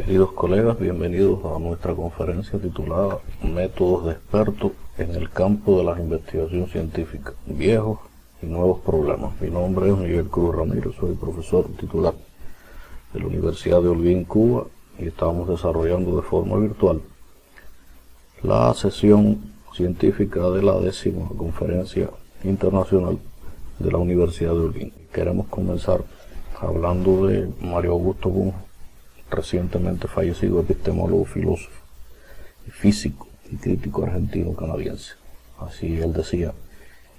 Queridos colegas, bienvenidos a nuestra conferencia titulada Métodos de expertos en el campo de la investigación científica, viejos y nuevos problemas. Mi nombre es Miguel Cruz Ramírez, soy profesor titular de la Universidad de Holguín, Cuba, y estamos desarrollando de forma virtual la sesión científica de la 10ª Conferencia Internacional de la Universidad de Holguín. Queremos comenzar hablando de Mario Augusto Bunge, recientemente fallecido epistemólogo, filósofo, físico y crítico argentino-canadiense. Así él decía: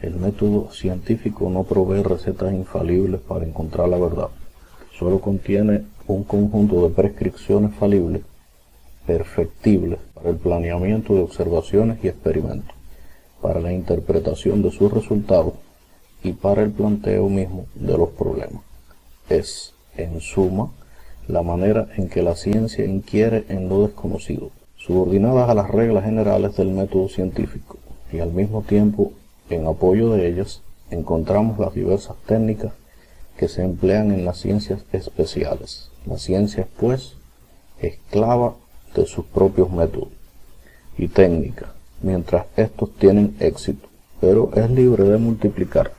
el método científico no provee recetas infalibles para encontrar la verdad, solo contiene un conjunto de prescripciones falibles, perfectibles para el planeamiento de observaciones y experimentos, para la interpretación de sus resultados y para el planteo mismo de los problemas. Es, en suma, la manera en que la ciencia inquiere en lo desconocido, subordinadas a las reglas generales del método científico, y al mismo tiempo, en apoyo de ellas, encontramos las diversas técnicas que se emplean en las ciencias especiales. La ciencia es, pues, esclava de sus propios métodos y técnicas, mientras estos tienen éxito, pero es libre de multiplicar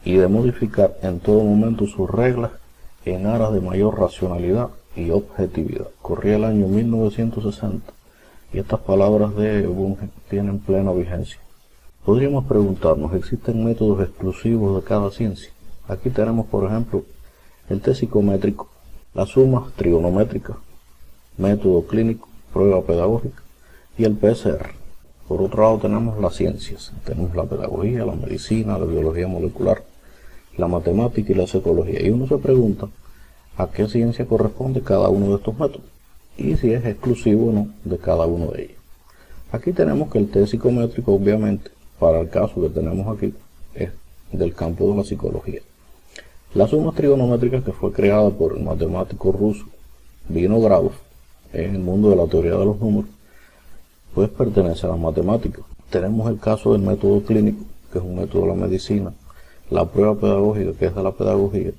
y de modificar en todo momento sus reglas en aras de mayor racionalidad y objetividad. Corría el año 1960 y estas palabras de Bunge tienen plena vigencia. Podríamos preguntarnos, ¿existen métodos exclusivos de cada ciencia? Aquí tenemos, por ejemplo, el test psicométrico, las sumas trigonométricas, método clínico, prueba pedagógica y el PCR. Por otro lado tenemos las ciencias, tenemos la pedagogía, la medicina, la biología molecular, la matemática y la psicología, y uno se pregunta a qué ciencia corresponde cada uno de estos métodos y si es exclusivo o no de cada uno de ellos. Aquí tenemos que el test psicométrico, obviamente, para el caso que tenemos aquí, es del campo de la psicología. La suma trigonométrica, que fue creada por el matemático ruso Vinogradov en el mundo de la teoría de los números, pues pertenece a las matemáticas. Tenemos el caso del método clínico, que es un método de la medicina, la prueba pedagógica, que es de la pedagogía,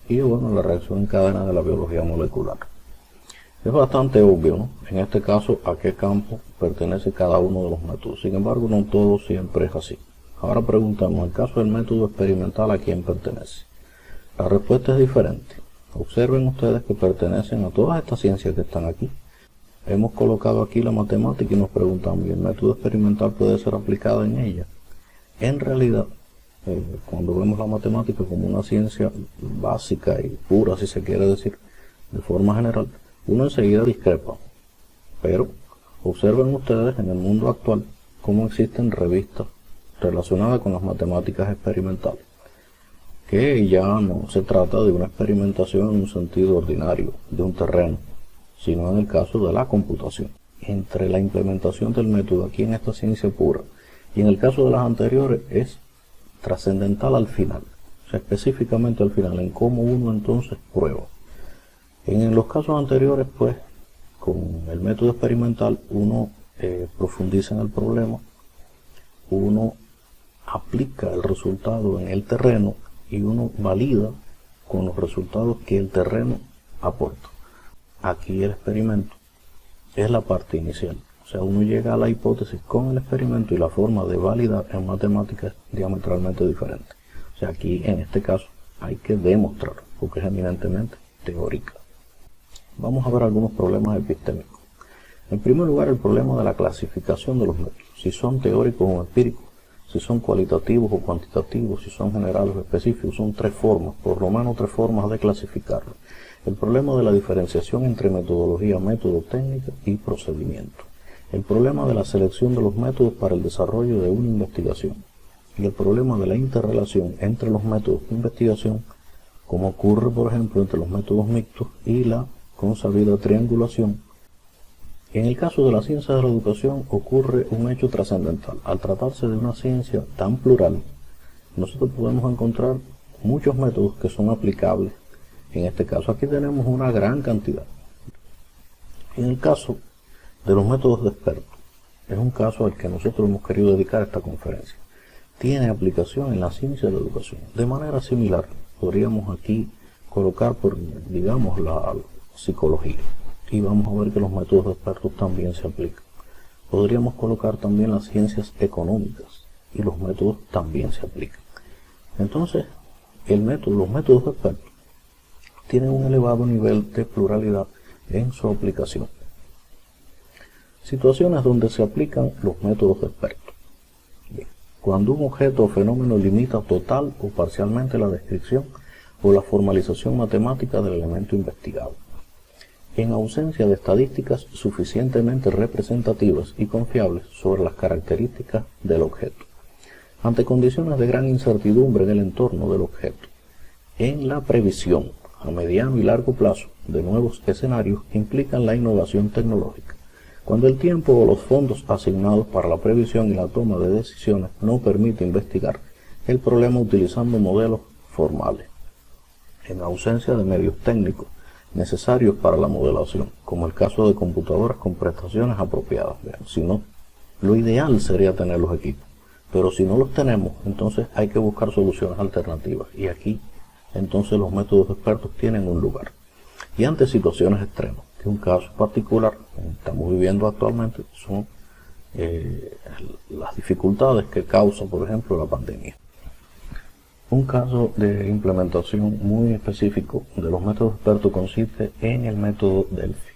y bueno, la reacción en cadena de la biología molecular. Es bastante obvio, ¿no?, en este caso, a qué campo pertenece cada uno de los métodos. Sin embargo, no todo siempre es así. Ahora preguntamos, el caso del método experimental, ¿a quién pertenece? La respuesta es diferente. Observen ustedes que pertenecen a todas estas ciencias que están aquí. Hemos colocado aquí la matemática y nos preguntamos, ¿y el método experimental puede ser aplicado en ella? En realidad, cuando vemos la matemática como una ciencia básica y pura, si se quiere decir, de forma general, uno enseguida discrepa. Pero observen ustedes en el mundo actual cómo existen revistas relacionadas con las matemáticas experimentales, que ya no se trata de una experimentación en un sentido ordinario, de un terreno, sino en el caso de la computación. Entre la implementación del método aquí en esta ciencia pura y en el caso de las anteriores es trascendental al final, o sea, específicamente al final, en cómo uno entonces prueba. En los casos anteriores, pues, con el método experimental, uno profundiza en el problema, uno aplica el resultado en el terreno y uno valida con los resultados que el terreno aporta. Aquí el experimento es la parte inicial. O sea, uno llega a la hipótesis con el experimento y la forma de validar en matemáticas es diametralmente diferente. O sea, aquí en este caso hay que demostrar, porque es eminentemente teórica. Vamos a ver algunos problemas epistémicos. En primer lugar, el problema de la clasificación de los métodos. Si son teóricos o empíricos, si son cualitativos o cuantitativos, si son generales o específicos, son tres formas, por lo menos tres formas de clasificarlos. El problema de la diferenciación entre metodología, método, técnica y procedimiento. El problema de la selección de los métodos para el desarrollo de una investigación. Y el problema de la interrelación entre los métodos de investigación, como ocurre, por ejemplo, entre los métodos mixtos y la consabida triangulación. En el caso de la ciencia de la educación ocurre un hecho trascendental. Al tratarse de una ciencia tan plural, nosotros podemos encontrar muchos métodos que son aplicables. En este caso aquí tenemos una gran cantidad. En el caso de los métodos de expertos, es un caso al que nosotros hemos querido dedicar esta conferencia. Tiene aplicación en la ciencia de la educación. De manera similar, podríamos aquí colocar, digamos, la psicología. y vamos a ver que los métodos expertos también se aplican. Podríamos colocar también las ciencias económicas y los métodos también se aplican. Entonces, los métodos expertos tienen un elevado nivel de pluralidad en su aplicación. Situaciones donde se aplican los métodos expertos. Bien. Cuando un objeto o fenómeno limita total o parcialmente la descripción o la formalización matemática del elemento investigado. En ausencia de estadísticas suficientemente representativas y confiables sobre las características del objeto. Ante condiciones de gran incertidumbre en el entorno del objeto. En la previsión a mediano y largo plazo de nuevos escenarios que implican la innovación tecnológica. Cuando el tiempo o los fondos asignados para la previsión y la toma de decisiones no permite investigar el problema utilizando modelos formales. En ausencia de medios técnicos necesarios para la modelación, como el caso de computadoras con prestaciones apropiadas. Si no, lo ideal sería tener los equipos, pero si no los tenemos, entonces hay que buscar soluciones alternativas, y aquí entonces los métodos expertos tienen un lugar. Y ante situaciones extremas, que un caso particular que estamos viviendo actualmente son las dificultades que causa, por ejemplo, la pandemia. Un caso de implementación muy específico de los métodos expertos consiste en el método Delphi.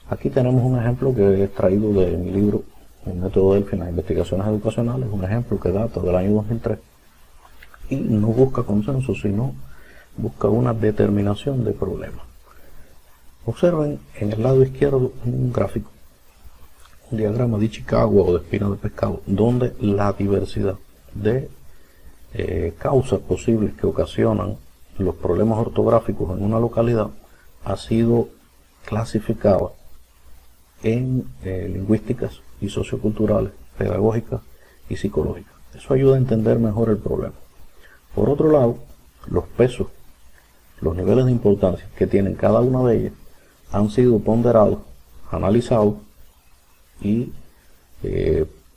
Aquí tenemos un ejemplo que he extraído de mi libro, El método Delphi en las investigaciones educacionales, un ejemplo que data del año 2003 y no busca consenso, sino busca una determinación de problemas. Observen en el lado izquierdo un gráfico, un diagrama de Ichikawa o de espina de pescado, donde la diversidad de causas posibles que ocasionan los problemas ortográficos en una localidad ha sido clasificada en lingüísticas y socioculturales, pedagógicas y psicológicas. Eso ayuda a entender mejor el problema. Por otro lado, los pesos, los niveles de importancia que tienen cada una de ellas han sido ponderados, analizados y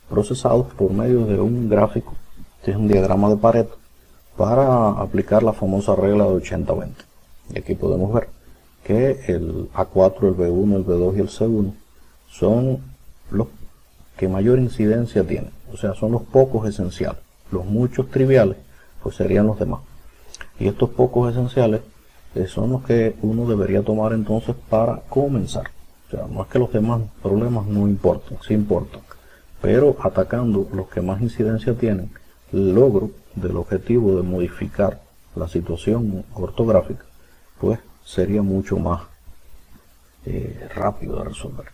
procesados por medio de un gráfico. Este es un diagrama de Pareto para aplicar la famosa regla de 80-20. Y aquí podemos ver que el A4, el B1, el B2 y el C1 son los que mayor incidencia tienen. O sea, son los pocos esenciales. Los muchos triviales pues serían los demás. Y estos pocos esenciales son los que uno debería tomar entonces para comenzar. O sea, no es que los demás problemas no importan, sí importan. Pero atacando los que más incidencia tienen, el logro del objetivo de modificar la situación ortográfica, pues sería mucho más rápido de resolver.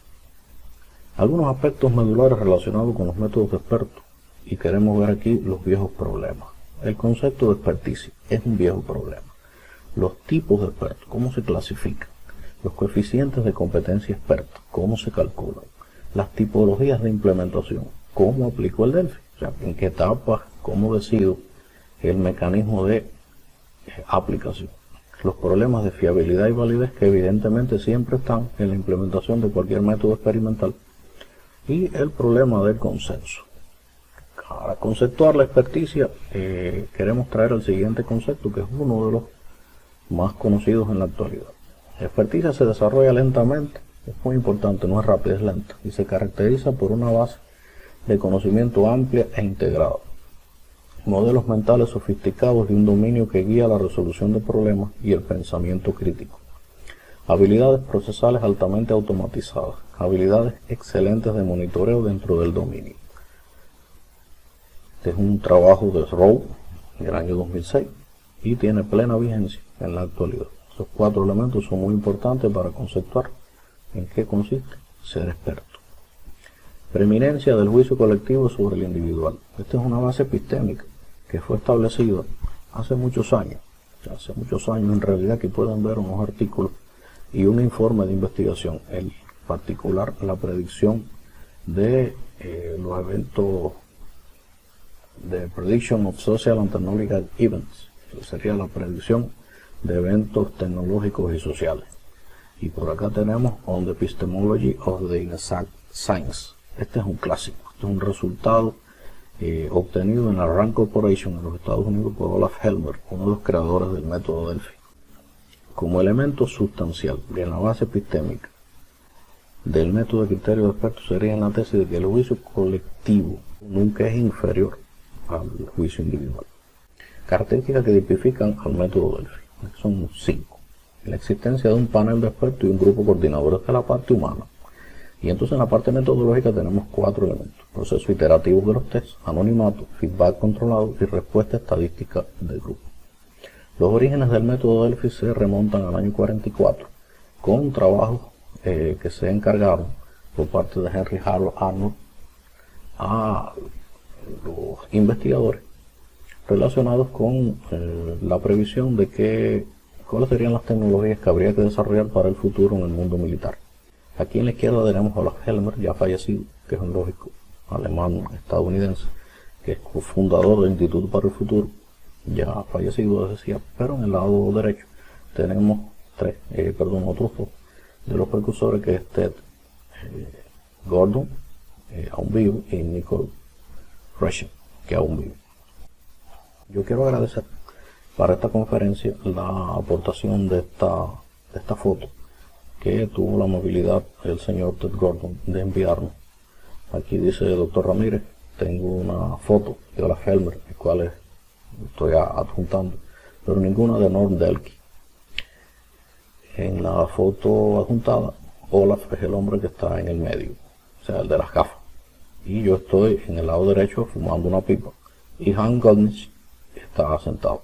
Algunos aspectos medulares relacionados con los métodos expertos, y queremos ver aquí los viejos problemas. El concepto de experticia es un viejo problema. Los tipos de expertos, ¿cómo se clasifican? Los coeficientes de competencia experta, ¿cómo se calculan? Las tipologías de implementación, ¿cómo aplico el Delphi? O sea, en qué etapa, cómo decido el mecanismo de aplicación. Los problemas de fiabilidad y validez que evidentemente siempre están en la implementación de cualquier método experimental. Y el problema del consenso. Para conceptuar la experticia, queremos traer el siguiente concepto, que es uno de los más conocidos en la actualidad. La experticia se desarrolla lentamente, es muy importante, no es rápida, es lenta, y se caracteriza por una base de conocimiento amplia e integrada, modelos mentales sofisticados y un dominio que guía la resolución de problemas y el pensamiento crítico, habilidades procesales altamente automatizadas, habilidades excelentes de monitoreo dentro del dominio. Este es un trabajo de Rowe del año 2006 y tiene plena vigencia en la actualidad. Estos 4 elementos son muy importantes para conceptuar en qué consiste ser experto. Preeminencia del juicio colectivo sobre el individual. Esta es una base epistémica que fue establecida hace muchos años. En realidad, que pueden ver unos artículos y un informe de investigación, en particular la predicción de los eventos de Prediction of Social and Technological Events, que sería la predicción de eventos tecnológicos y sociales. Y por acá tenemos On the Epistemology of the Exact Science. Este es un clásico, este es un resultado obtenido en la Rand Corporation en los Estados Unidos por Olaf Helmer, uno de los creadores del método Delphi. Como elemento sustancial de la base epistémica del método de criterio de expertos sería en la tesis de que el juicio colectivo nunca es inferior al juicio individual. Características que tipifican al método Delphi son 5. La existencia de un panel de expertos y un grupo coordinador de la parte humana. Y entonces en la parte metodológica tenemos 4 elementos: proceso iterativo de los tests, anonimato, feedback controlado y respuesta estadística del grupo. Los orígenes del método Delphi se remontan al año 44, con trabajos que se encargaron por parte de Henry Harold Arnold a los investigadores relacionados con la previsión de cuáles serían las tecnologías que habría que desarrollar para el futuro en el mundo militar. Aquí en la izquierda tenemos a Olaf Helmer, ya fallecido, que es un lógico alemán-estadounidense, que es cofundador del Instituto para el Futuro, ya fallecido, decía, pero en el lado derecho tenemos otros dos de los precursores, que es Ted Gordon, aún vivo, y Nicole Reschen, que aún vive. Yo quiero agradecer para esta conferencia la aportación de esta foto que tuvo la amabilidad el señor Ted Gordon de enviarnos. Aquí dice: doctor Ramírez, tengo una foto de Olaf Helmer, el cual estoy adjuntando, pero ninguna de Norm Delki. En la foto adjuntada, Olaf es el hombre que está en el medio, o sea, el de las gafas, y yo estoy en el lado derecho fumando una pipa, y Hans Goldnich está sentado.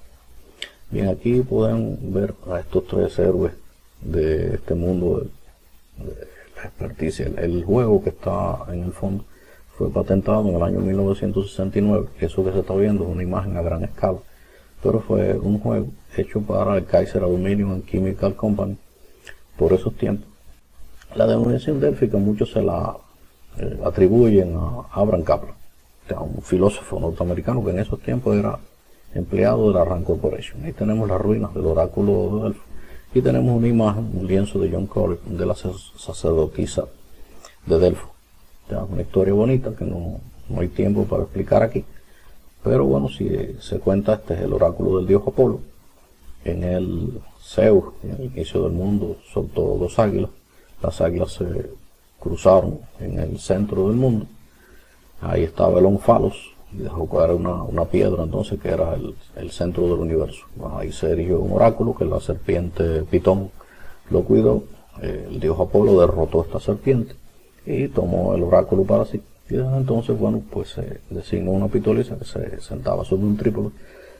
Bien, aquí pueden ver a estos 3 héroes de este mundo de la experticia. El juego que está en el fondo fue patentado en el año 1969. Eso que se está viendo es una imagen a gran escala, pero fue un juego hecho para el Kaiser Aluminum and Chemical Company por esos tiempos. La denominación Delphi, que muchos se la atribuyen a Abraham Kaplan, un filósofo norteamericano que en esos tiempos era empleado de la Rand Corporation. Ahí tenemos las ruinas del oráculo de Delphi. Y tenemos una imagen, un lienzo de John Corey, de la sacerdotisa de Delfos. Una historia bonita que no hay tiempo para explicar aquí. Pero bueno, si se cuenta, este es el oráculo del dios Apolo. En el Zeus, en el inicio del mundo, soltó 2 águilas. Las águilas se cruzaron en el centro del mundo. Ahí estaba el Onfalos, y dejó caer una piedra, entonces, que era el centro del universo. Bueno, ahí se erigió un oráculo que la serpiente Pitón lo cuidó. El dios Apolo derrotó a esta serpiente y tomó el oráculo para sí. Y desde entonces, bueno, pues se designó una pitolisa que se sentaba sobre un trípode,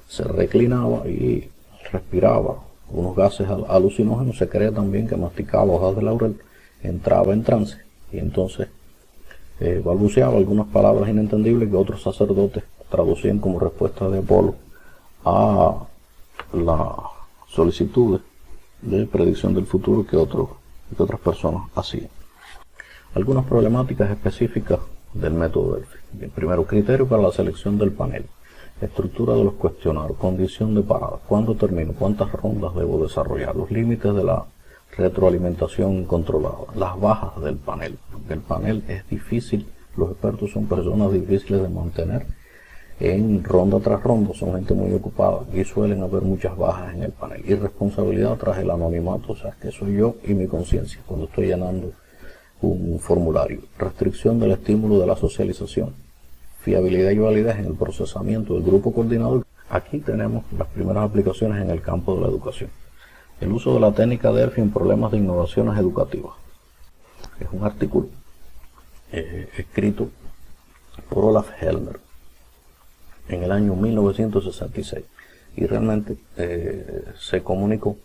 se reclinaba y respiraba unos gases alucinógenos. Se cree también que masticaba hojas de laurel, entraba en trance y entonces balbuceaba algunas palabras inentendibles que otros sacerdotes traducían como respuesta de Apolo a las solicitudes de predicción del futuro que otras personas hacían. Algunas problemáticas específicas del método Delphi. Bien, primero, criterio para la selección del panel, estructura de los cuestionarios, condición de parada, cuándo termino, cuántas rondas debo desarrollar, los límites de la retroalimentación controlada, las bajas del panel. El panel es difícil, los expertos son personas difíciles de mantener en ronda tras ronda, son gente muy ocupada y suelen haber muchas bajas en el panel. Y responsabilidad tras el anonimato, o sea, que soy yo y mi conciencia cuando estoy llenando un formulario. Restricción del estímulo de la socialización, fiabilidad y validez en el procesamiento del grupo coordinador. Aquí tenemos las primeras aplicaciones en el campo de la educación. El uso de la técnica Delphi en problemas de innovaciones educativas. Es un artículo escrito por Olaf Helmer en el año 1966 y realmente se comunicó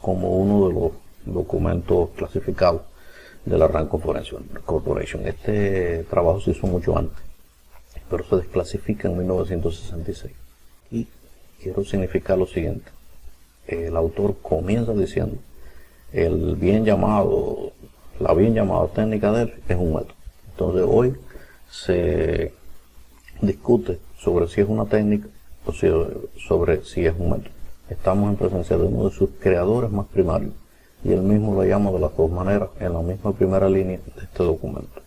como uno de los documentos clasificados de la Rand Corporation. Este trabajo se hizo mucho antes, pero se desclasifica en 1966. Y quiero significar lo siguiente. El autor comienza diciendo: la bien llamada técnica Delphi es un método. Entonces hoy se discute sobre si es una técnica o sobre si es un método. Estamos en presencia de uno de sus creadores más primarios y él mismo lo llama de las 2 maneras en la misma primera línea de este documento.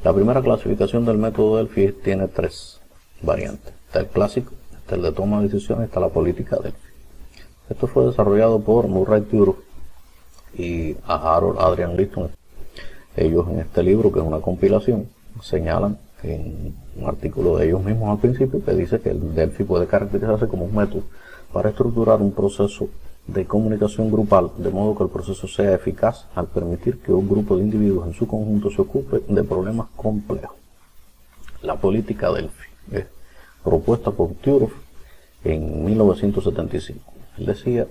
La primera clasificación del método Delphi tiene 3 variantes. Está el clásico, está el de toma de decisiones, está la política Delphi. Esto fue desarrollado por Murray Tudor y Harold Adrian Liston Ellos en este libro, que es una compilación, señalan en un artículo de ellos mismos al principio que dice que el Delphi puede caracterizarse como un método para estructurar un proceso de comunicación grupal, de modo que el proceso sea eficaz al permitir que un grupo de individuos en su conjunto se ocupe de problemas complejos. La política Delphi es propuesta por Tyrov en 1975. Él decía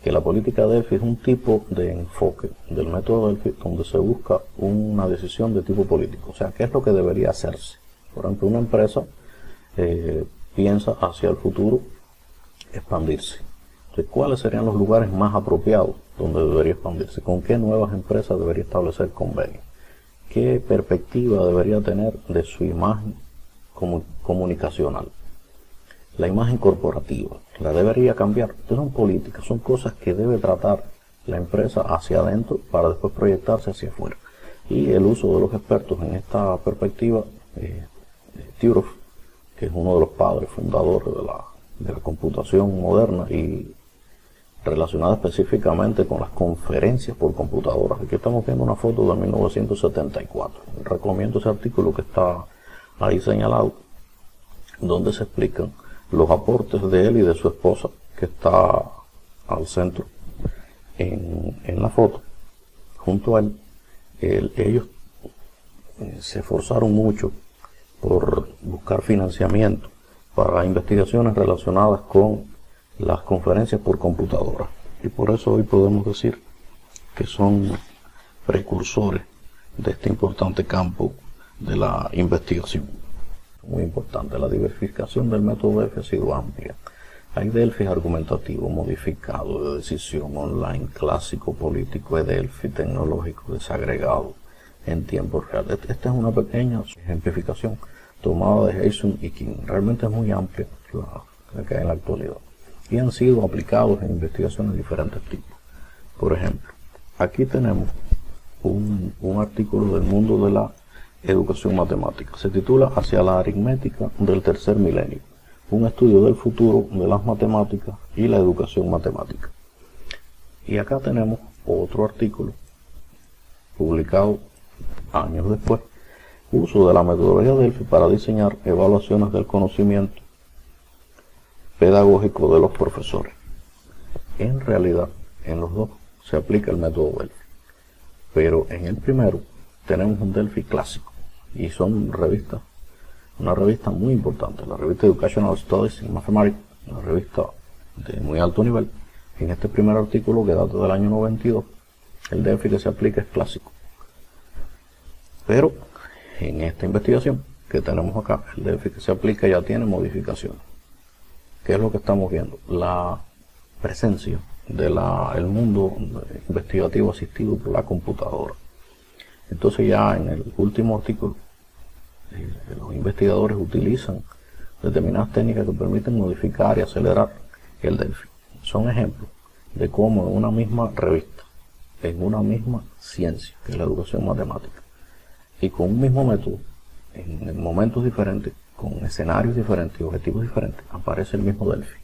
que la política Delphi es un tipo de enfoque del método Delphi donde se busca una decisión de tipo político. O sea, ¿qué es lo que debería hacerse? Por ejemplo, una empresa piensa hacia el futuro expandirse. Entonces, ¿cuáles serían los lugares más apropiados donde debería expandirse? ¿Con qué nuevas empresas debería establecer convenios? ¿Qué perspectiva debería tener de su imagen comunicacional? La imagen corporativa, ¿la debería cambiar? Estas son políticas, son cosas que debe tratar la empresa hacia adentro para después proyectarse hacia afuera. Y el uso de los expertos en esta perspectiva, Tyrov, que es uno de los padres fundadores de la computación moderna y relacionada específicamente con las conferencias por computadoras. Aquí estamos viendo una foto de 1974. Recomiendo ese artículo que está ahí señalado, donde se explican los aportes de él y de su esposa, que está al centro en la foto. Junto a él, ellos se esforzaron mucho por buscar financiamiento para investigaciones relacionadas con las conferencias por computadora. Y por eso hoy podemos decir que son precursores de este importante campo de la investigación. Muy importante, la diversificación del método Delphi ha sido amplia. Hay Delphi argumentativo, modificado, de decisión, online, clásico, político, Delphi tecnológico, desagregado, en tiempo real. Esta es una pequeña ejemplificación tomada de Jason y King. Realmente es muy amplia la que hay en la actualidad. Y han sido aplicados en investigaciones de diferentes tipos. Por ejemplo, aquí tenemos un artículo del mundo de la educación matemática. Se titula Hacia la aritmética del tercer milenio, un estudio del futuro de las matemáticas y la educación matemática. Y acá tenemos otro artículo publicado años después, uso de la metodología Delphi para diseñar evaluaciones del conocimiento pedagógico de los profesores. En realidad, en los dos se aplica el método Delphi, pero en el primero tenemos un Delphi clásico y son revistas, una revista muy importante, la revista Educational Studies in Mathematics, una revista de muy alto nivel. En este primer artículo, que data del año 92, el Delphi que se aplica es clásico, pero en esta investigación que tenemos acá, el Delphi que se aplica ya tiene modificaciones. ¿Qué es lo que estamos viendo? La presencia del mundo investigativo asistido por la computadora. Entonces ya en el último artículo, los investigadores utilizan determinadas técnicas que permiten modificar y acelerar el Delphi. Son ejemplos de cómo en una misma revista, en una misma ciencia, que es la educación matemática, y con un mismo método, en momentos diferentes, con escenarios diferentes y objetivos diferentes, aparece el mismo Delphi,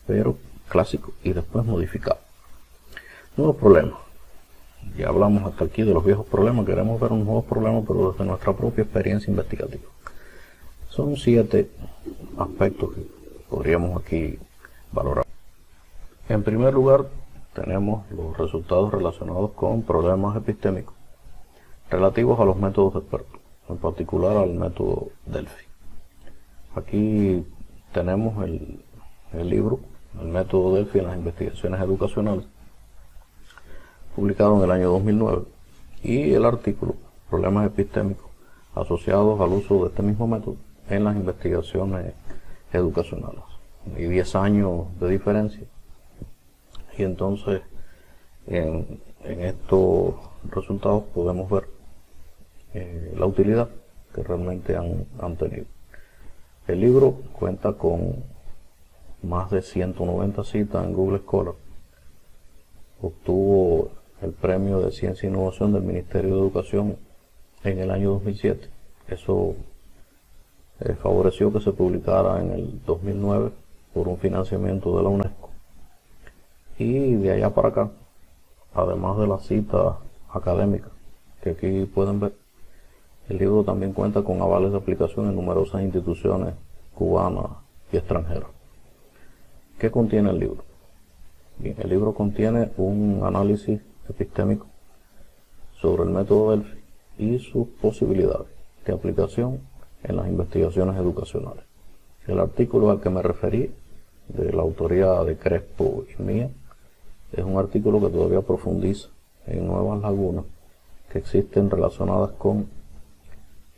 pero clásico y después modificado. Nuevos problemas. Ya hablamos hasta aquí de los viejos problemas, queremos ver unos nuevos problemas, pero desde nuestra propia experiencia investigativa. Son 7 aspectos que podríamos aquí valorar. En primer lugar, tenemos los resultados relacionados con problemas epistémicos relativos a los métodos expertos, en particular al método Delphi. Aquí tenemos el libro, el método Delphi en las investigaciones educacionales, publicado en el año 2009, y el artículo, problemas epistémicos asociados al uso de este mismo método en las investigaciones educacionales. Hay 10 años de diferencia, y entonces en estos resultados podemos ver la utilidad que realmente han tenido. El libro cuenta con más de 190 citas en Google Scholar. Obtuvo el premio de Ciencia e Innovación del Ministerio de Educación en el año 2007. Eso favoreció que se publicara en el 2009 por un financiamiento de la UNESCO. Y de allá para acá, además de las citas académicas que aquí pueden ver, el libro también cuenta con avales de aplicación en numerosas instituciones cubanas y extranjeras. ¿Qué contiene el libro? Bien, el libro contiene un análisis epistémico sobre el método Delphi y sus posibilidades de aplicación en las investigaciones educacionales. El artículo al que me referí, de la autoría de Crespo y mía, es un artículo que todavía profundiza en nuevas lagunas que existen relacionadas con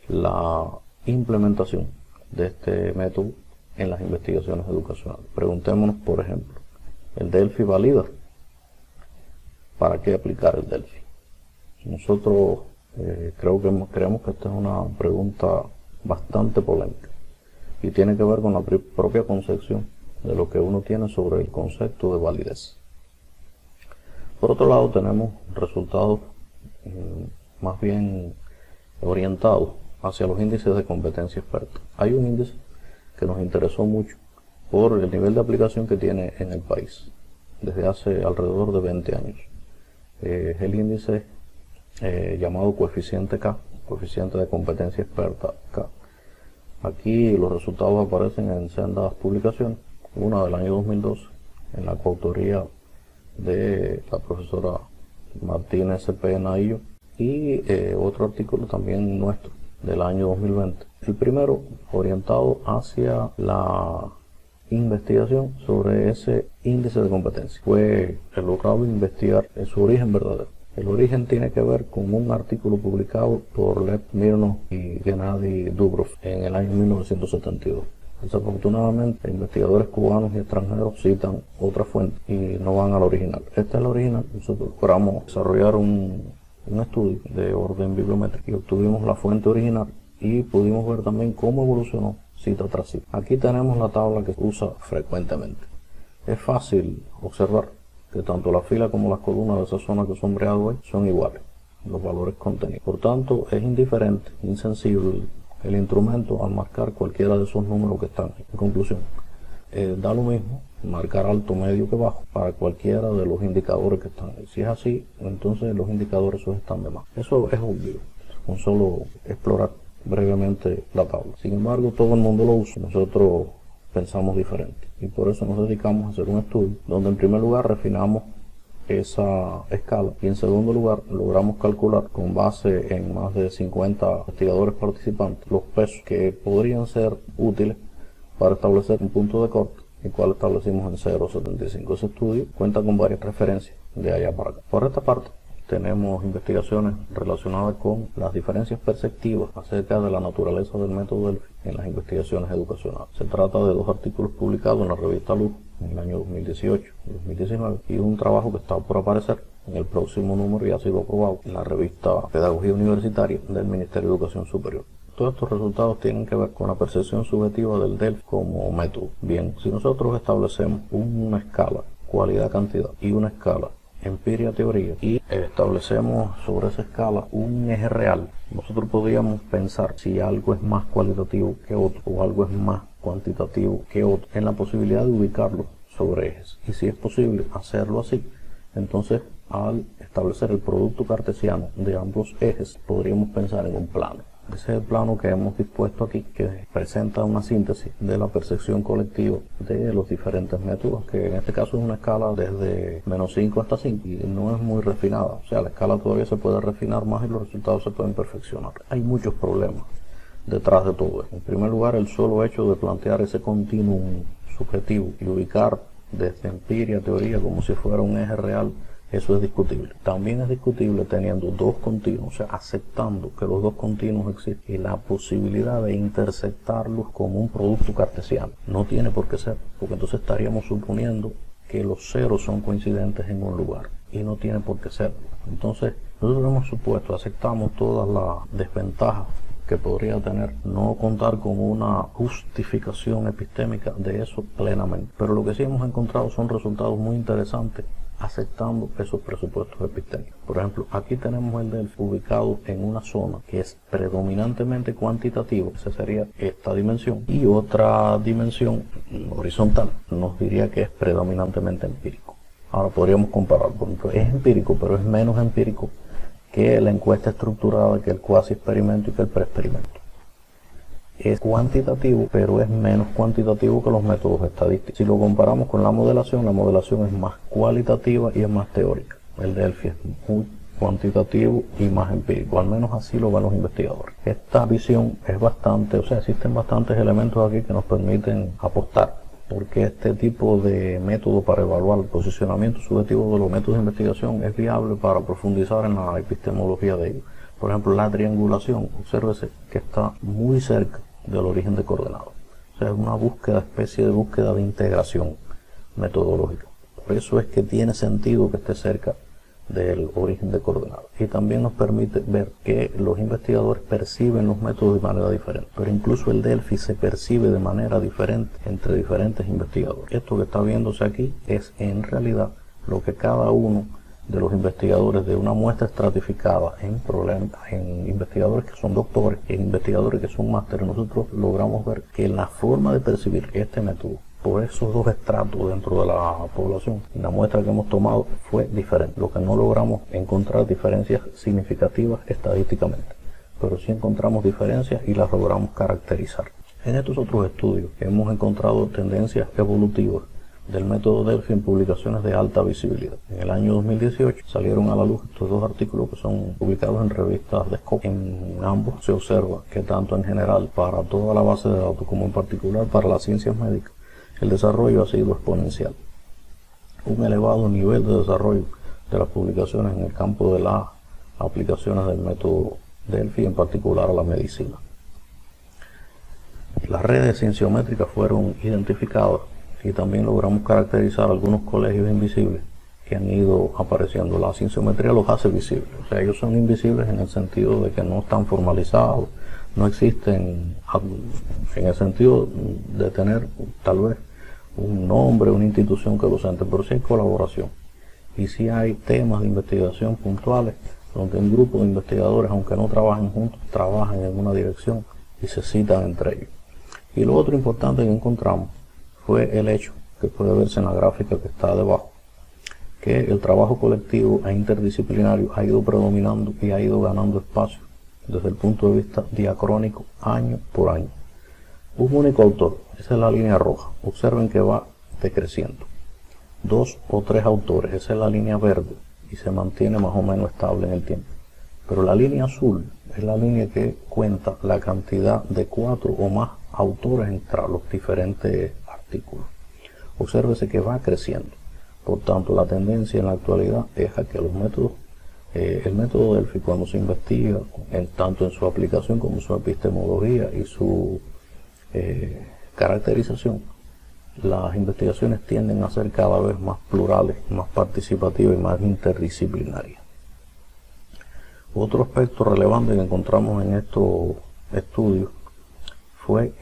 la implementación de este método en las investigaciones educacionales. Preguntémonos, por ejemplo, ¿el Delphi valida? ¿Para qué aplicar el Delphi? Nosotros creemos que esta es una pregunta bastante polémica y tiene que ver con la propia concepción de lo que uno tiene sobre el concepto de validez. Por otro lado, tenemos resultados más bien orientados hacia los índices de competencia experta. Hay un índice que nos interesó mucho por el nivel de aplicación que tiene en el país desde hace alrededor de 20 años. Es el índice llamado coeficiente K, coeficiente de competencia experta K. Aquí los resultados aparecen en sendas publicaciones, una del año 2012 en la coautoría de la profesora Martínez Cepena y yo, y otro artículo también nuestro del año 2020. El primero orientado hacia la investigación sobre ese índice de competencia. Fue logrado investigar su origen verdadero. El origen tiene que ver con un artículo publicado por Lev Smirnov y Gennady Dubrov en el año 1972. Desafortunadamente, investigadores cubanos y extranjeros citan otra fuente y no van al original. Esta es la original. Nosotros logramos desarrollar un estudio de orden bibliométrico y obtuvimos la fuente original y pudimos ver también cómo evolucionó cita tras cita. Aquí tenemos la tabla que se usa frecuentemente. Es fácil observar que tanto la fila como las columnas de esa zona que sombreado ahí son iguales, los valores contenidos. Por tanto, es indiferente, insensible el instrumento al marcar cualquiera de esos números que están ahí. En conclusión, da lo mismo marcar alto, medio que bajo para cualquiera de los indicadores que están ahí. Si es así, entonces los indicadores esos están de más. Eso es obvio, con solo explorar brevemente la tabla. Sin embargo, todo el mundo lo usa. Nosotros pensamos diferente y por eso nos dedicamos a hacer un estudio donde en primer lugar refinamos esa escala y en segundo lugar logramos calcular con base en más de 50 investigadores participantes los pesos que podrían ser útiles para establecer un punto de corte, el cual establecimos en 0,75. Ese estudio cuenta con varias referencias de allá para acá. Por esta parte tenemos investigaciones relacionadas con las diferencias perceptivas acerca de la naturaleza del método Delphi en las investigaciones educacionales. Se trata de dos artículos publicados en la revista Luz en el año 2018 y 2019 y un trabajo que está por aparecer en el próximo número y ha sido aprobado en la revista Pedagogía Universitaria del Ministerio de Educación Superior. Todos estos resultados tienen que ver con la percepción subjetiva del Delphi como método. Bien, si nosotros establecemos una escala cualidad-cantidad y una escala empiria-teoría y establecemos sobre esa escala un eje real, nosotros podríamos pensar si algo es más cualitativo que otro o algo es más cuantitativo que otro, en la posibilidad de ubicarlo sobre ejes. Y si es posible hacerlo así, entonces al establecer el producto cartesiano de ambos ejes podríamos pensar en un plano. Ese es el plano que hemos dispuesto aquí, que presenta una síntesis de la percepción colectiva de los diferentes métodos, que en este caso es una escala desde -5 hasta 5 y no es muy refinada. O sea, la escala todavía se puede refinar más y los resultados se pueden perfeccionar. Hay muchos problemas detrás de todo esto. En primer lugar, el solo hecho de plantear ese continuum subjetivo y ubicar desde empiria a teoría como si fuera un eje real, eso es discutible. También es discutible teniendo dos continuos, o sea, aceptando que los dos continuos existen y la posibilidad de intersectarlos como un producto cartesiano. No tiene por qué ser, porque entonces estaríamos suponiendo que los ceros son coincidentes en un lugar y no tiene por qué ser. Entonces, nosotros hemos supuesto, aceptamos todas las desventajas que podría tener no contar con una justificación epistémica de eso plenamente. Pero lo que sí hemos encontrado son resultados muy interesantes aceptando esos presupuestos epistémicos. Por ejemplo, aquí tenemos el Delphi ubicado en una zona que es predominantemente cuantitativa, esa sería esta dimensión, y otra dimensión horizontal nos diría que es predominantemente empírico. Ahora podríamos comparar, por ejemplo, es empírico, pero es menos empírico que la encuesta estructurada, que el cuasi experimento y que el preexperimento. Es cuantitativo, pero es menos cuantitativo que los métodos estadísticos. Si lo comparamos con la modelación es más cualitativa y es más teórica. El Delphi es muy cuantitativo y más empírico, al menos así lo ven los investigadores. Esta visión es bastante, existen bastantes elementos aquí que nos permiten apostar, porque este tipo de método para evaluar el posicionamiento subjetivo de los métodos de investigación es viable para profundizar en la epistemología de ellos. Por ejemplo, la triangulación, obsérvese que está muy cerca del origen de coordenadas. Es una especie de búsqueda de integración metodológica. Por eso es que tiene sentido que esté cerca del origen de coordenadas. Y también nos permite ver que los investigadores perciben los métodos de manera diferente. Pero incluso el Delphi se percibe de manera diferente entre diferentes investigadores. Esto que está viéndose aquí es en realidad lo que cada uno de los investigadores de una muestra estratificada en investigadores que son doctores y en investigadores que son másteres, nosotros logramos ver que la forma de percibir este método por esos dos estratos dentro de la población, la muestra que hemos tomado fue diferente. Lo que no logramos encontrar diferencias significativas estadísticamente, pero sí encontramos diferencias y las logramos caracterizar. En estos otros estudios hemos encontrado tendencias evolutivas del método Delphi en publicaciones de alta visibilidad. En el año 2018 salieron a la luz estos dos artículos que son publicados en revistas de Scopus. En ambos se observa que tanto en general para toda la base de datos como en particular para las ciencias médicas, el desarrollo ha sido exponencial. Un elevado nivel de desarrollo de las publicaciones en el campo de las aplicaciones del método Delphi, en particular a la medicina. Las redes cienciométricas fueron identificadas y también logramos caracterizar algunos colegios invisibles que han ido apareciendo. La cienciometría los hace visibles, ellos son invisibles en el sentido de que no están formalizados, no existen en el sentido de tener tal vez un nombre, una institución que los ente, pero sí hay colaboración y sí hay temas de investigación puntuales donde un grupo de investigadores, aunque no trabajen juntos, trabajan en una dirección y se citan entre ellos. Y lo otro importante que encontramos fue el hecho, que puede verse en la gráfica que está debajo, que el trabajo colectivo e interdisciplinario ha ido predominando y ha ido ganando espacio desde el punto de vista diacrónico año por año. Un único autor, esa es la línea roja, observen que va decreciendo. 2 o 3 autores, esa es la línea verde y se mantiene más o menos estable en el tiempo. Pero la línea azul es la línea que cuenta la cantidad de 4 o más autores entre los diferentes artículos. Obsérvese que va creciendo. Por tanto, la tendencia en la actualidad es a que los métodos, el método Delphi, cuando se investiga tanto en su aplicación como en su epistemología y su caracterización, las investigaciones tienden a ser cada vez más plurales, más participativas y más interdisciplinarias. Otro aspecto relevante que encontramos en estos estudios fue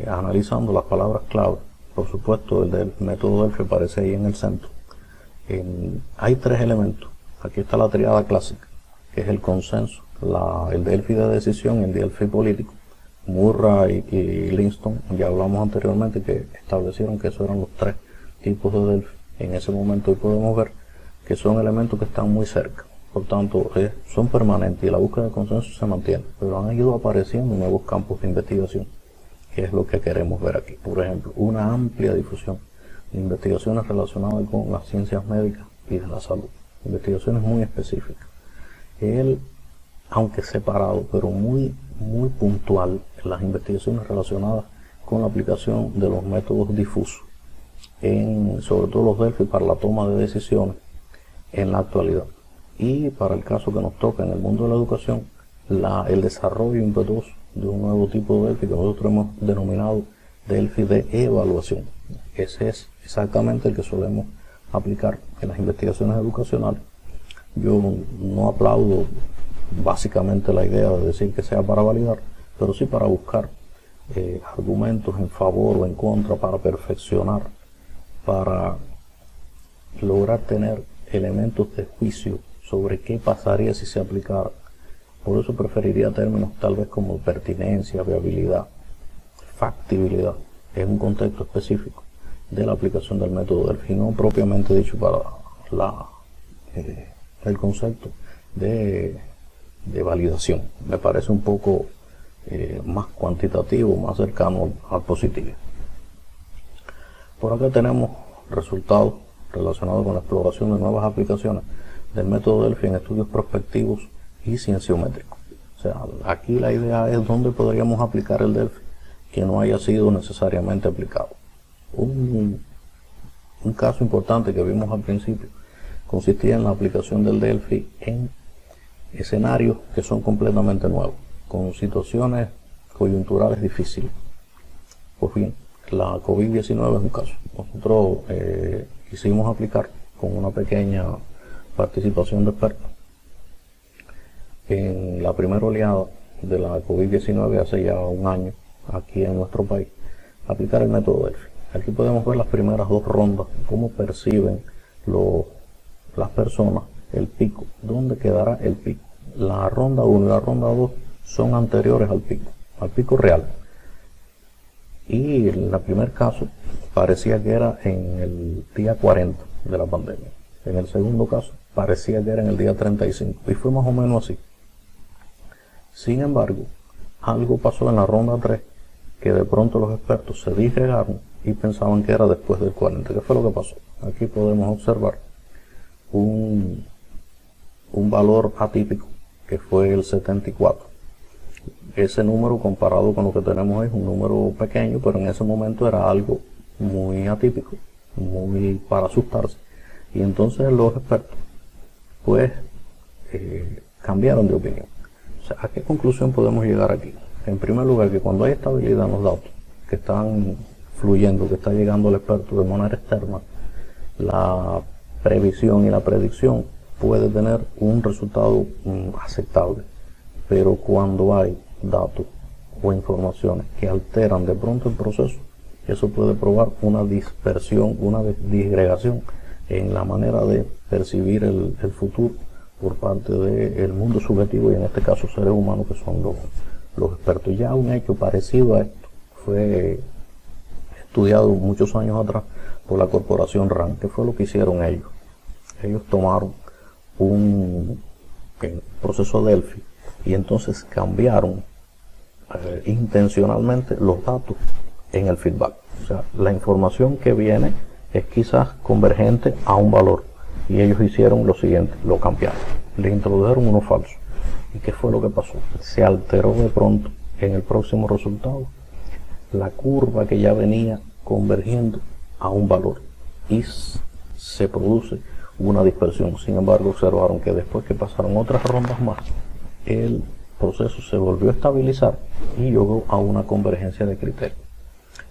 analizando las palabras clave. Por supuesto, el del método Delphi aparece ahí en el centro. Hay 3 elementos. Aquí está la triada clásica, que es el consenso, el Delphi de decisión y el Delphi político. Murray y Linston, ya hablamos anteriormente, que establecieron que esos eran los 3 tipos de Delphi. En ese momento hoy podemos ver que son elementos que están muy cerca. Por tanto, son permanentes y la búsqueda de consenso se mantiene, pero han ido apareciendo nuevos campos de investigación, que es lo que queremos ver aquí. Por ejemplo, una amplia difusión de investigaciones relacionadas con las ciencias médicas y de la salud, investigaciones muy específicas. Él, aunque separado, pero muy puntual en las investigaciones relacionadas con la aplicación de los métodos difusos, sobre todo los Delphi para la toma de decisiones en la actualidad. Y para el caso que nos toca en el mundo de la educación, el desarrollo impetuoso de un nuevo tipo de Delphi que nosotros hemos denominado Delphi de evaluación. Ese es exactamente el que solemos aplicar en las investigaciones educacionales. Yo no aplaudo básicamente la idea de decir que sea para validar, pero sí para buscar argumentos en favor o en contra, para perfeccionar, para lograr tener elementos de juicio sobre qué pasaría si se aplicara. Por eso preferiría términos tal vez como pertinencia, viabilidad, factibilidad, en un contexto específico de la aplicación del método Delphi, no propiamente dicho para el concepto de de validación. Me parece un poco más cuantitativo, más cercano al positivo. Por acá tenemos resultados relacionados con la exploración de nuevas aplicaciones del método Delphi en estudios prospectivos y cienciométricos. O sea, aquí la idea es dónde podríamos aplicar el Delphi que no haya sido necesariamente aplicado. Un caso importante que vimos al principio consistía en la aplicación del Delphi en escenarios que son completamente nuevos, con situaciones coyunturales difíciles. Pues bien, la COVID-19 es un caso. Nosotros quisimos aplicar con una pequeña participación de expertos en la primera oleada de la COVID-19 hace ya un año aquí en nuestro país, aplicar el método Delphi. Aquí podemos ver las primeras dos rondas, cómo perciben las personas el pico, dónde quedará el pico. La ronda 1 y la ronda 2 son anteriores al pico real. Y en el primer caso parecía que era en el día 40 de la pandemia. En el segundo caso parecía que era en el día 35. Y fue más o menos así. Sin embargo, algo pasó en la ronda 3 que de pronto los expertos se disgregaron y pensaban que era después del 40. ¿Qué fue lo que pasó? Aquí podemos observar un valor atípico que fue el 74. Ese número comparado con lo que tenemos hoy es un número pequeño, pero en ese momento era algo muy atípico, muy para asustarse. Y entonces los expertos pues cambiaron de opinión. O sea, ¿a qué conclusión podemos llegar aquí? En primer lugar, que cuando hay estabilidad en los datos que están fluyendo, que está llegando el experto de manera externa, la previsión y la predicción puede tener un resultado aceptable. Pero cuando hay datos o informaciones que alteran de pronto el proceso, eso puede probar una dispersión, una disgregación en la manera de percibir el futuro por parte del mundo subjetivo y en este caso seres humanos que son los expertos. Ya un hecho parecido a esto fue estudiado muchos años atrás por la corporación RAND. ¿Qué fue lo que hicieron ellos? Ellos tomaron un proceso Delphi y entonces cambiaron intencionalmente los datos en el feedback. O sea, la información que viene es quizás convergente a un valor y ellos hicieron lo siguiente, lo cambiaron, le introdujeron uno falso. ¿Y qué fue lo que pasó? Se alteró de pronto en el próximo resultado la curva que ya venía convergiendo a un valor y se produce una dispersión. Sin embargo, observaron que después que pasaron otras rondas más, el proceso se volvió a estabilizar y llegó a una convergencia de criterios.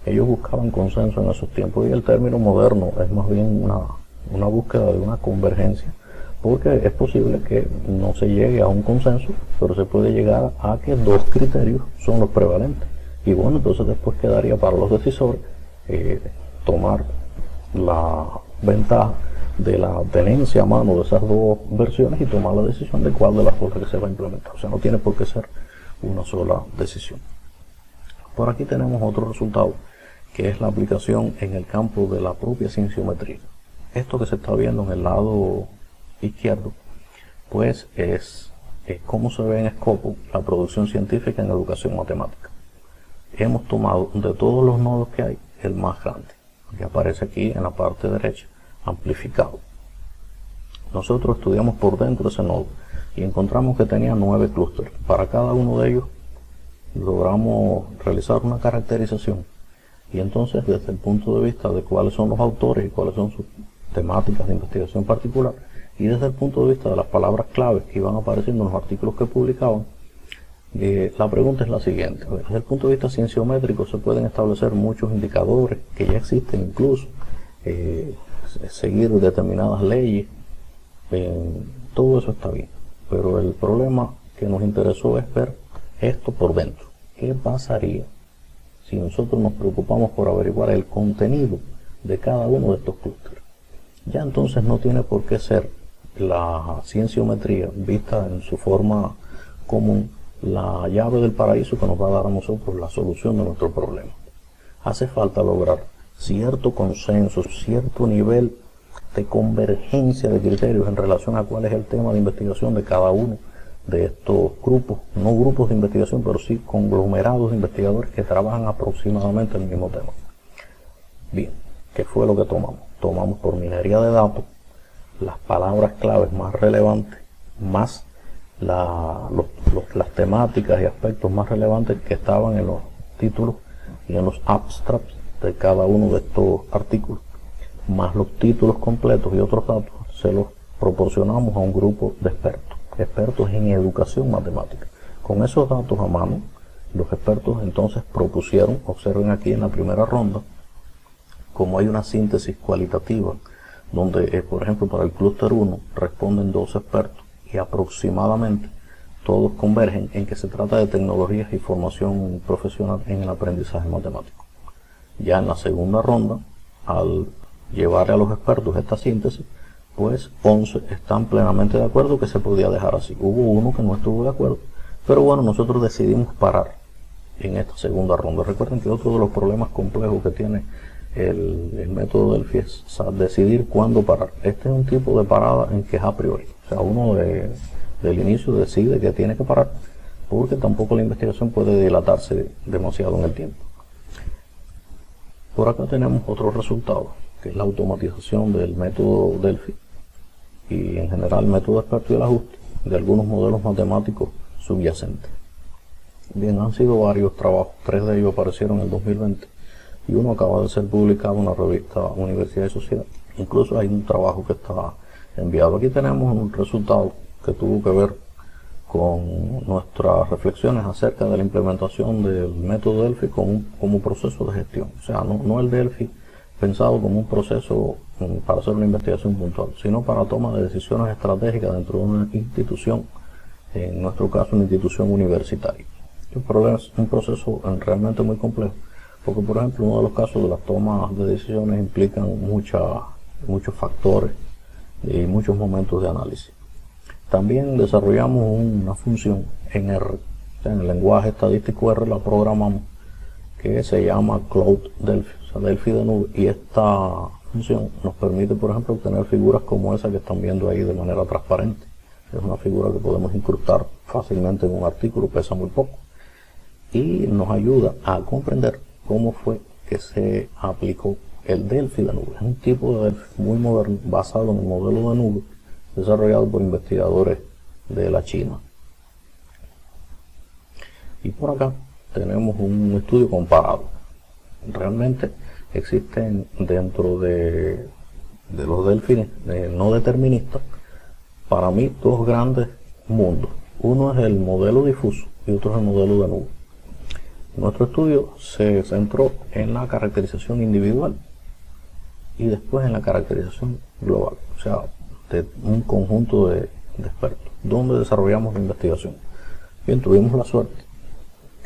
Ellos buscaban consenso en esos tiempos y el término moderno es más bien una búsqueda de una convergencia, porque es posible que no se llegue a un consenso, pero se puede llegar a que dos criterios son los prevalentes. Y bueno, entonces después quedaría para los decisores tomar la ventaja de la tenencia a mano de esas dos versiones y tomar la decisión de cuál de las dos que se va a implementar. O sea, no tiene por qué ser una sola decisión. Por aquí tenemos otro resultado, que es la aplicación en el campo de la propia cienciometría. Esto que se está viendo en el lado izquierdo, pues es cómo se ve en Scopus la producción científica en educación matemática. Hemos tomado de todos los nodos que hay, el más grande, que aparece aquí en la parte derecha, amplificado. Nosotros estudiamos por dentro de ese nodo y encontramos que tenía 9 clústeres. Para cada uno de ellos logramos realizar una caracterización y entonces desde el punto de vista de cuáles son los autores y cuáles son sus temáticas de investigación particular y desde el punto de vista de las palabras claves que iban apareciendo en los artículos que publicaban, la pregunta es la siguiente. Desde el punto de vista cienciométrico se pueden establecer muchos indicadores que ya existen, incluso seguir determinadas leyes, todo eso está bien, pero el problema que nos interesó es ver esto por dentro. ¿Qué pasaría si nosotros nos preocupamos por averiguar el contenido de cada uno de estos clústeres? Ya entonces no tiene por qué ser la cienciometría vista en su forma común la llave del paraíso que nos va a dar a nosotros la solución de nuestro problema. Hace falta lograr cierto consenso, cierto nivel de convergencia de criterios en relación a cuál es el tema de investigación de cada uno de estos grupos, no grupos de investigación, pero sí conglomerados de investigadores que trabajan aproximadamente el mismo tema. Bien, ¿qué fue lo que tomamos? Tomamos por minería de datos las palabras claves más relevantes, más las temáticas y aspectos más relevantes que estaban en los títulos y en los abstracts de cada uno de estos artículos, más los títulos completos y otros datos, se los proporcionamos a un grupo de expertos en educación matemática. Con esos datos a mano, los expertos entonces propusieron, observen aquí en la primera ronda, como hay una síntesis cualitativa, donde, por ejemplo, para el clúster 1 responden 2 expertos y aproximadamente todos convergen en que se trata de tecnologías y formación profesional en el aprendizaje matemático. Ya en la segunda ronda, al llevarle a los expertos esta síntesis, pues 11 están plenamente de acuerdo que se podía dejar así. Hubo uno que no estuvo de acuerdo, pero bueno, nosotros decidimos parar en esta segunda ronda. Recuerden que otro de los problemas complejos que tiene el método Delphi es decidir cuándo parar. Este es un tipo de parada en que es a priori. O sea, uno del inicio decide que tiene que parar, porque tampoco la investigación puede dilatarse demasiado en el tiempo. Por acá tenemos otro resultado, que es la automatización del método Delphi y en general el método experto y el ajuste de algunos modelos matemáticos subyacentes. Bien, han sido varios trabajos, 3 de ellos aparecieron en el 2020 y uno acaba de ser publicado en la revista Universidad y Sociedad. Incluso hay un trabajo que está enviado. Aquí tenemos un resultado que tuvo que ver con nuestras reflexiones acerca de la implementación del método Delphi como proceso de gestión. O sea, no el Delphi pensado como un proceso para hacer una investigación puntual, sino para toma de decisiones estratégicas dentro de una institución, en nuestro caso una institución universitaria. Es un proceso realmente muy complejo, porque por ejemplo uno de los casos de las tomas de decisiones implican muchos factores y muchos momentos de análisis. También desarrollamos una función en R, o sea, en el lenguaje estadístico R la programamos, que se llama Cloud Delphi, o sea, Delphi de nube, y esta función nos permite, por ejemplo, obtener figuras como esa que están viendo ahí de manera transparente. Es una figura que podemos incrustar fácilmente en un artículo, pesa muy poco, y nos ayuda a comprender cómo fue que se aplicó el Delphi de nube. Es un tipo de Delphi muy moderno, basado en el modelo de nube, desarrollado por investigadores de la China. Y por acá tenemos un estudio comparado. Realmente existen dentro de los delfines no deterministas, para mí, 2 grandes mundos. Uno es el modelo difuso y otro es el modelo de nube. Nuestro estudio se centró en la caracterización individual y después en la caracterización global, o sea, de un conjunto de expertos, donde desarrollamos la investigación. Bien, tuvimos la suerte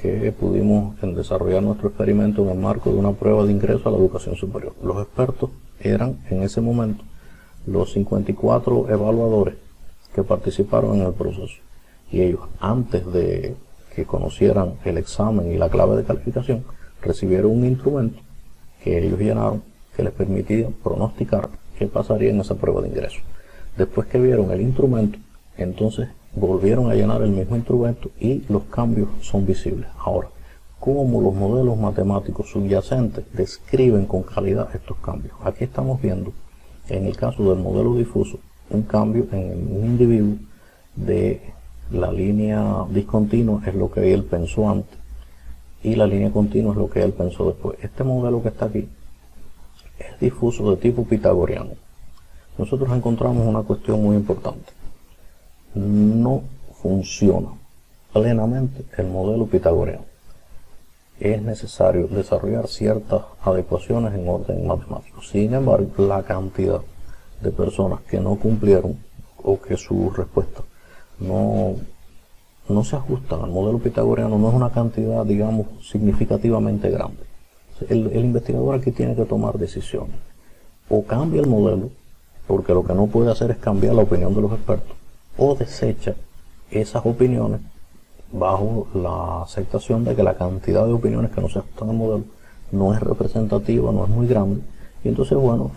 que pudimos desarrollar nuestro experimento en el marco de una prueba de ingreso a la educación superior. Los expertos eran en ese momento los 54 evaluadores que participaron en el proceso, y ellos, antes de que conocieran el examen y la clave de calificación, recibieron un instrumento que ellos llenaron que les permitía pronosticar qué pasaría en esa prueba de ingreso. Después que vieron el instrumento, entonces volvieron a llenar el mismo instrumento y los cambios son visibles. Ahora, ¿cómo los modelos matemáticos subyacentes describen con calidad estos cambios? Aquí estamos viendo, en el caso del modelo difuso, un cambio en un individuo de la línea discontinua, es lo que él pensó antes, y la línea continua es lo que él pensó después. Este modelo que está aquí es difuso de tipo pitagoriano. Nosotros encontramos una cuestión muy importante. No funciona plenamente el modelo pitagoriano. Es necesario desarrollar ciertas adecuaciones en orden matemático. Sin embargo, la cantidad de personas que no cumplieron o que su respuesta no se ajustan al modelo pitagoriano no es una cantidad, digamos, significativamente grande. El investigador aquí tiene que tomar decisiones. O cambia el modelo, porque lo que no puede hacer es cambiar la opinión de los expertos, o desecha esas opiniones bajo la aceptación de que la cantidad de opiniones que no se ajustan al modelo no es representativa, no es muy grande, y entonces, bueno,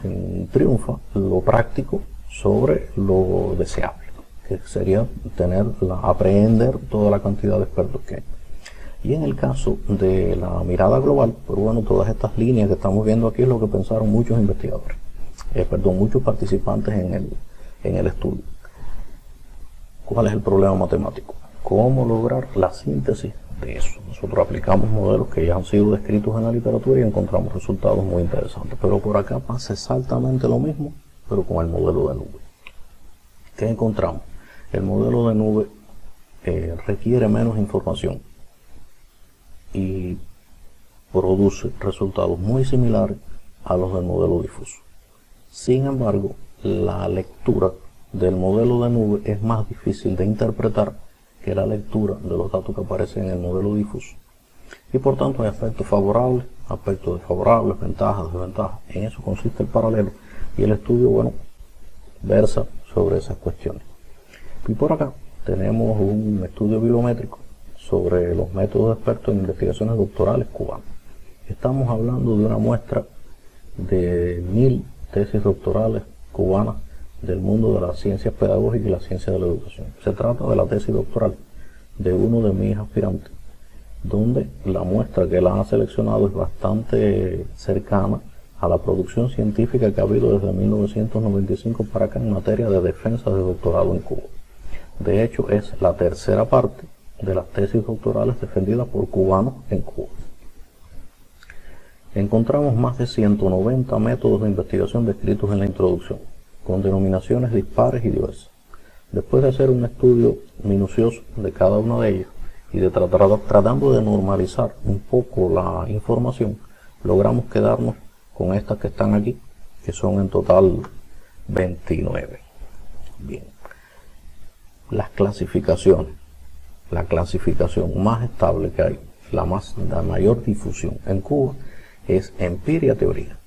triunfa lo práctico sobre lo deseable. que sería aprehender toda la cantidad de expertos que hay. Y en el caso de la mirada global, pues bueno, todas estas líneas que estamos viendo aquí es lo que pensaron muchos investigadores, muchos participantes en el estudio. ¿Cuál es el problema matemático? ¿Cómo lograr la síntesis de eso? Nosotros aplicamos modelos que ya han sido descritos en la literatura y encontramos resultados muy interesantes. Pero por acá pasa exactamente lo mismo, pero con el modelo de nube. ¿Qué encontramos? El modelo de nube requiere menos información y produce resultados muy similares a los del modelo difuso. Sin embargo, la lectura del modelo de nube es más difícil de interpretar que la lectura de los datos que aparecen en el modelo difuso. Y por tanto hay aspectos favorables, aspectos desfavorables, ventajas, desventajas. En eso consiste el paralelo. Y el estudio, bueno, versa sobre esas cuestiones. Y por acá tenemos un estudio bibliométrico sobre los métodos expertos en investigaciones doctorales cubanos. Estamos hablando de una muestra de 1000 tesis doctorales cubanas del mundo de las ciencias pedagógicas y la ciencia de la educación. Se trata de la tesis doctoral de uno de mis aspirantes, donde la muestra que él ha seleccionado es bastante cercana a la producción científica que ha habido desde 1995 para acá en materia de defensa de doctorado en Cuba. De hecho, es la tercera parte de las tesis doctorales defendidas por cubanos en Cuba. Encontramos más de 190 métodos de investigación descritos en la introducción, con denominaciones dispares y diversas. Después de hacer un estudio minucioso de cada uno de ellos y de tratando de normalizar un poco la información, logramos quedarnos con estas que están aquí, que son en total 29. Bien. Las clasificaciones. La clasificación más estable que hay, la mayor difusión en Cuba, es empiria-teoría.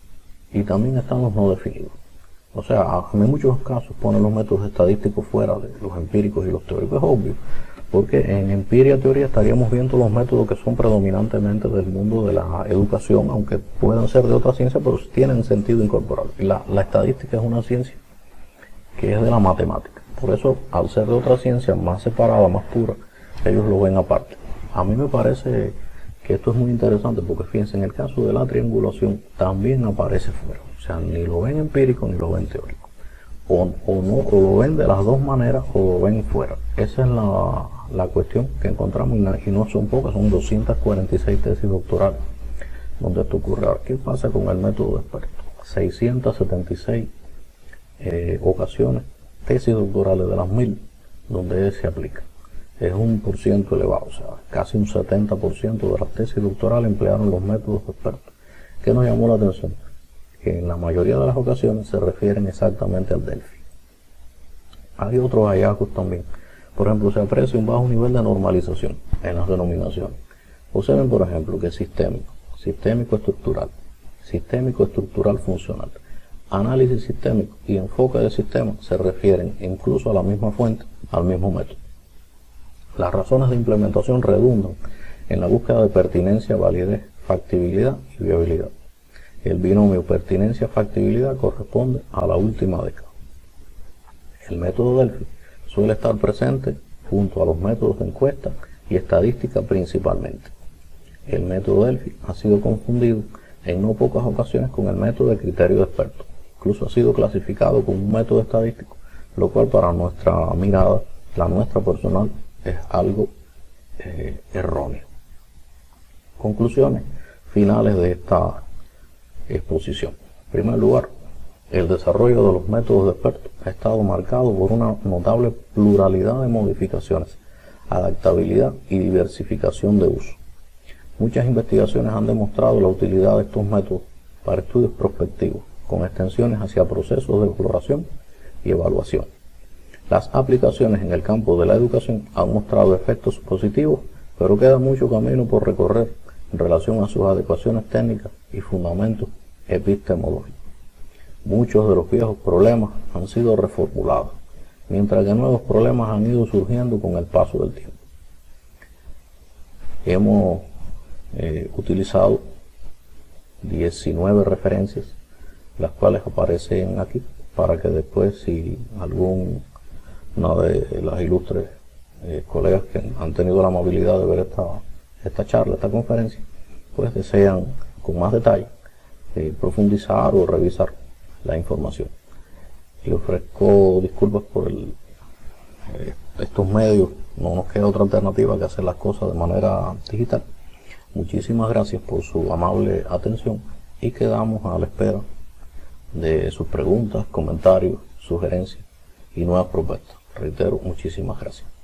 Y también están los no definidos. O sea, en muchos casos ponen los métodos estadísticos fuera de los empíricos y los teóricos. Es obvio, porque en empiria-teoría estaríamos viendo los métodos que son predominantemente del mundo de la educación, aunque puedan ser de otra ciencia, pero tienen sentido incorporarlo. Y la estadística es una ciencia que es de la matemática. Por eso, al ser de otra ciencia más separada, más pura, ellos lo ven aparte. A mí me parece que esto es muy interesante porque fíjense, en el caso de la triangulación también aparece fuera. O sea, ni lo ven empírico ni lo ven teórico. O lo ven de las dos maneras o lo ven fuera. Esa es la cuestión que encontramos y no son pocas, son 246 tesis doctorales donde esto ocurre. Ahora, ¿qué pasa con el método de experto? 676 ocasiones, tesis doctorales de las 1000 donde se aplica. Es un % elevado, o sea, casi un 70% de las tesis doctorales emplearon los métodos de expertos. ¿Qué nos llamó la atención? Que en la mayoría de las ocasiones se refieren exactamente al Delphi. Hay otros hallazgos también. Por ejemplo, se aprecia un bajo nivel de normalización en las denominaciones. Observen, por ejemplo, que sistémico, sistémico estructural funcional, análisis sistémico y enfoque de sistema se refieren incluso a la misma fuente, al mismo método. Las razones de implementación redundan en la búsqueda de pertinencia, validez, factibilidad y viabilidad. El binomio pertinencia-factibilidad corresponde a la última década. El método Delphi suele estar presente junto a los métodos de encuesta y estadística principalmente. El método Delphi ha sido confundido en no pocas ocasiones con el método de criterio de experto. Incluso ha sido clasificado como un método estadístico, lo cual para nuestra mirada, la nuestra personal, es algo erróneo. Conclusiones finales de esta exposición. En primer lugar, el desarrollo de los métodos de expertos ha estado marcado por una notable pluralidad de modificaciones, adaptabilidad y diversificación de uso. Muchas investigaciones han demostrado la utilidad de estos métodos para estudios prospectivos, con extensiones hacia procesos de exploración y evaluación. Las aplicaciones en el campo de la educación han mostrado efectos positivos, pero queda mucho camino por recorrer en relación a sus adecuaciones técnicas y fundamentos epistemológicos. Muchos de los viejos problemas han sido reformulados, mientras que nuevos problemas han ido surgiendo con el paso del tiempo. Hemos utilizado 19 referencias, las cuales aparecen aquí, para que después, si algún una de las ilustres colegas que han tenido la amabilidad de ver esta charla, esta conferencia, pues desean con más detalle profundizar o revisar la información. Le ofrezco disculpas por estos medios, no nos queda otra alternativa que hacer las cosas de manera digital. Muchísimas gracias por su amable atención y quedamos a la espera de sus preguntas, comentarios, sugerencias y nuevas propuestas. Reitero, muchísimas gracias.